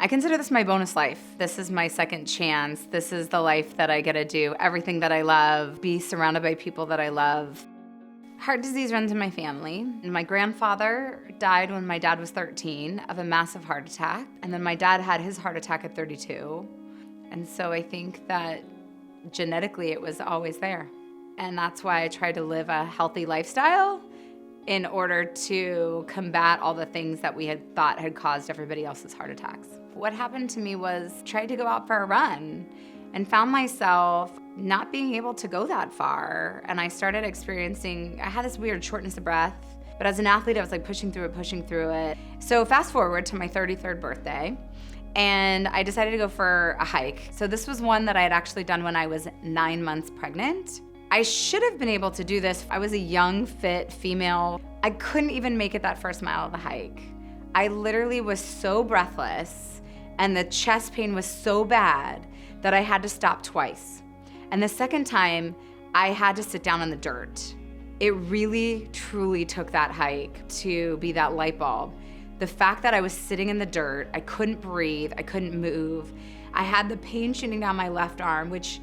I consider this my bonus life. This is my second chance. This is the life that I get to do everything that I love, be surrounded by people that I love. Heart disease runs in my family. My grandfather died when my dad was 13 of a massive heart attack. And then my dad had his heart attack at 32. And so I think that genetically it was always there. And that's why I tried to live a healthy lifestyle in order to combat all the things that we had thought had caused everybody else's heart attacks. What happened to me was tried to go out for a run and found myself not being able to go that far. And I started experiencing, I had this weird shortness of breath, but as an athlete, I was like pushing through it. So fast forward to my 33rd birthday, and I decided to go for a hike. So this was one that I had actually done when I was 9 months pregnant. I should have been able to do this. I was a young, fit female. I couldn't even make it that first mile of the hike. I literally was so breathless and the chest pain was so bad that I had to stop twice. And the second time, I had to sit down in the dirt. It really, truly took that hike to be that light bulb. The fact that I was sitting in the dirt, I couldn't breathe, I couldn't move. I had the pain shooting down my left arm, which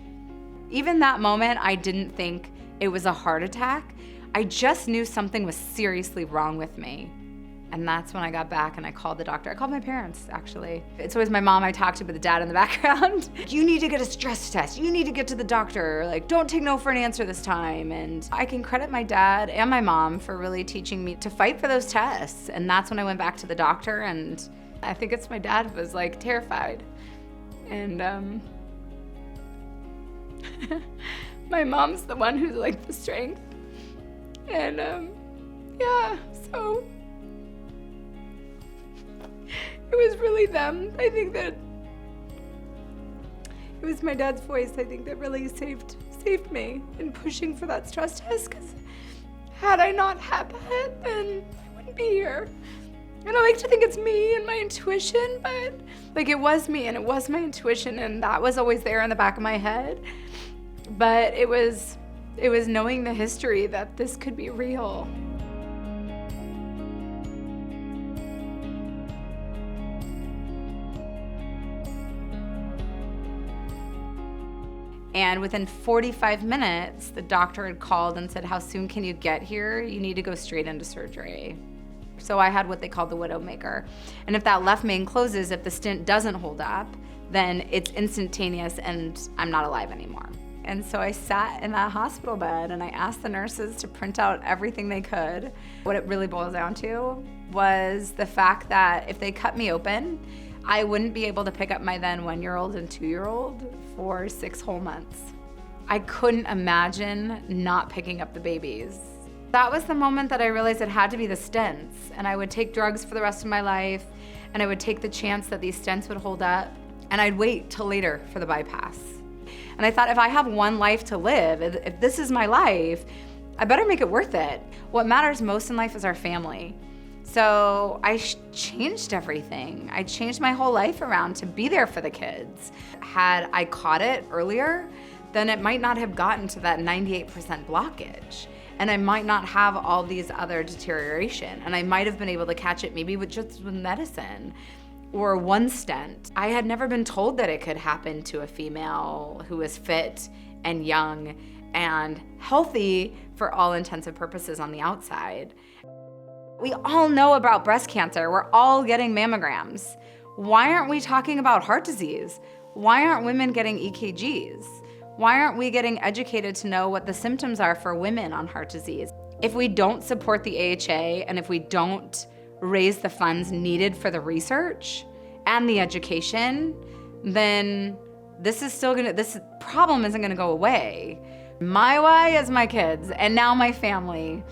even that moment, I didn't think it was a heart attack. I just knew something was seriously wrong with me. And that's when I got back and I called the doctor. I called my parents, actually. It's always my mom I talk to, but the dad in the background. You need to get a stress test. You need to get to the doctor. Like, don't take no for an answer this time. And I can credit my dad and my mom for really teaching me to fight for those tests. And that's when I went back to the doctor, and I think it's my dad was like terrified. And my mom's the one who's like the strength. And yeah, so it was really them. I think that it was my dad's voice, I think, that really saved me in pushing for that stress test, because had I not had that, then I wouldn't be here. And I like to think it's me and my intuition, but like it was me and it was my intuition, and that was always there in the back of my head. But it was knowing the history that this could be real. And within 45 minutes, the doctor had called and said, how soon can you get here? You need to go straight into surgery. So I had what they call the widowmaker. And if that left main closes, if the stent doesn't hold up, then it's instantaneous and I'm not alive anymore. And so I sat in that hospital bed and I asked the nurses to print out everything they could. What it really boils down to was the fact that if they cut me open, I wouldn't be able to pick up my then 1-year-old and 2-year-old for 6 whole months. I couldn't imagine not picking up the babies. That was the moment that I realized it had to be the stents, and I would take drugs for the rest of my life, and I would take the chance that these stents would hold up, and I'd wait till later for the bypass. And I thought, if I have one life to live, if this is my life, I better make it worth it. What matters most in life is our family. So I changed everything. I changed my whole life around to be there for the kids. Had I caught it earlier, then it might not have gotten to that 98% blockage. And I might not have all these other deterioration. And I might have been able to catch it maybe with medicine or one stent. I had never been told that it could happen to a female who was fit and young and healthy for all intents and purposes on the outside. We all know about breast cancer. We're all getting mammograms. Why aren't we talking about heart disease? Why aren't women getting EKGs? Why aren't we getting educated to know what the symptoms are for women on heart disease? If we don't support the AHA and if we don't raise the funds needed for the research and the education, then this problem isn't gonna go away. My why is my kids, and now my family.